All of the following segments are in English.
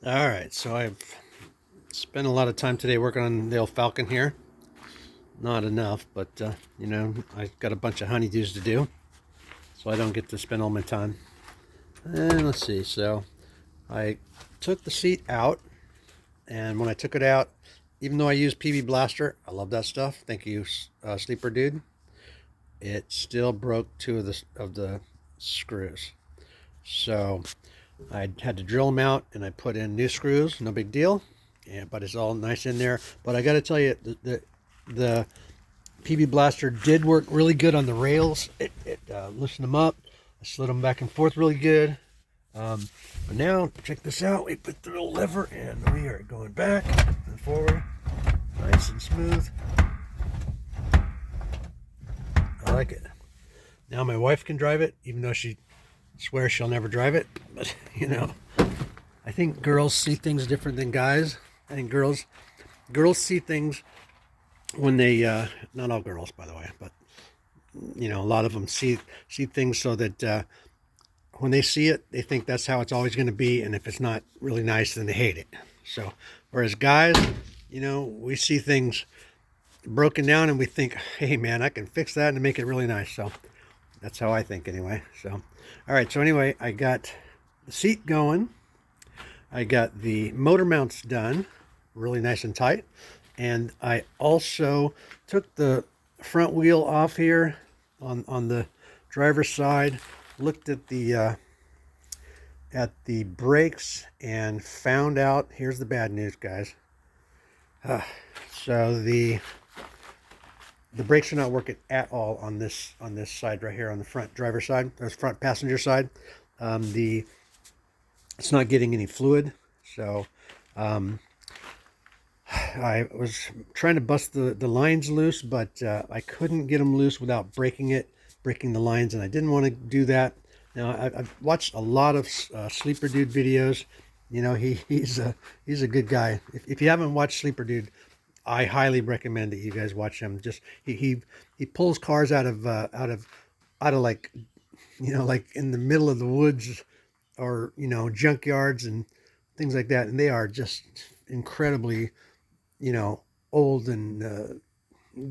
All right, so I've spent a lot of time today working on the old Falcon here. Not enough, but I got a bunch of honeydews to do, so I don't get to spend all my time. And let's see, so I took the seat out, and when I took it out, even though I use PB Blaster, I love that stuff. Thank you, Sleeperdude. It still broke two of the screws, so I had to drill them out, and I put in new screws. No big deal. Yeah, but it's all nice in there. But I got to tell you, the PB Blaster did work really good on the rails. It loosened them up. I slid them back and forth really good. But now, check this out. We put the little lever, and we are going back and forward, nice and smooth. I like it. Now my wife can drive it, even though she swears she'll never drive it. But I think girls see things different than guys. I think girls see things when they not all girls, by the way, but a lot of them see things so that when they see it, they think that's how it's always going to be, and if it's not really nice, then they hate it. So whereas guys, we see things broken down and we think, hey man, I can fix that and make it really nice. So that's how I think anyway. So all right, so anyway, I got the seat going. I got the motor mounts done, really nice and tight. And I also took the front wheel off here on the driver's side, looked at the brakes, and found out, here's the bad news, guys. So the brakes are not working at all on this side right here on the front driver's side, or front passenger side. It's not getting any fluid, so I was trying to bust the lines loose, but I couldn't get them loose without breaking the lines, and I didn't want to do that. Now I've watched a lot of Sleeperdude videos. He's a good guy. If you haven't watched Sleeperdude, I highly recommend that you guys watch him. Just he pulls cars out of like like in the middle of the woods, or junkyards and things like that, and they are just incredibly old and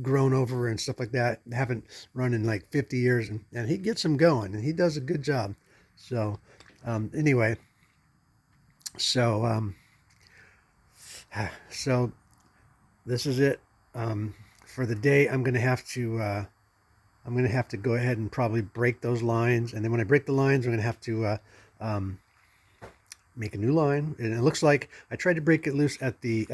grown over and stuff like that. Haven't run in like 50 years, and he gets them going, and he does a good job. So anyway, so so this is it for the day. I'm gonna have to go ahead and probably break those lines, and then when I break the lines, I'm gonna have to make a new line. And it looks like I tried to break it loose at the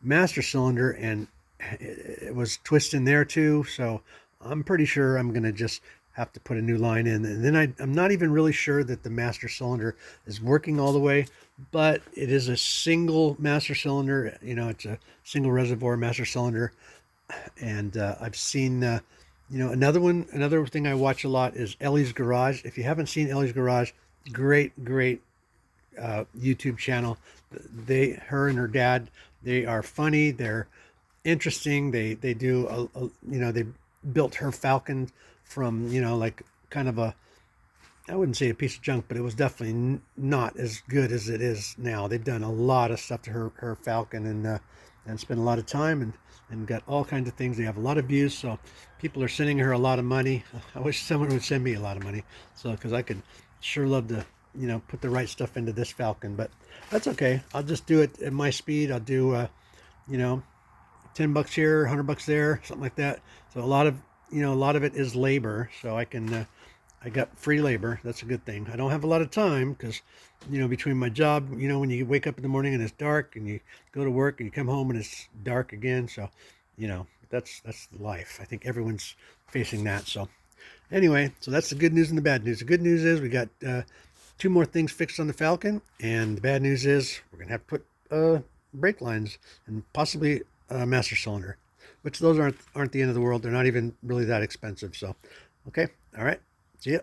master cylinder, and it was twisting there too. So I'm pretty sure I'm gonna just have to put a new line in. And then I'm not even really sure that the master cylinder is working all the way, but it is a single master cylinder. It's a single reservoir master cylinder. And I've seen another thing I watch a lot is Ellies Garage. If you haven't seen Ellies Garage, great YouTube channel. Her and her dad, they are funny, they're interesting. They do they built her Falcon from like kind of I wouldn't say a piece of junk, but it was definitely not as good as it is now. They've done a lot of stuff to her Falcon, and spent a lot of time, and got all kinds of things. They have a lot of views, so people are sending her a lot of money. I wish someone would send me a lot of money, so because I could sure love to put the right stuff into this Falcon, but that's okay. I'll just do it at my speed. I'll do $10 here, $100 there, something like that. So a lot of it is labor, so I got free labor. That's a good thing. I don't have a lot of time because between my job, when you wake up in the morning and it's dark, and you go to work and you come home and it's dark again. So that's life. I think everyone's facing that. So anyway, so that's the good news and the bad news. The good news is we got two more things fixed on the Falcon, and the bad news is we're gonna have to put brake lines and possibly a master cylinder, which those aren't the end of the world. They're not even really that expensive. So okay, all right, see ya.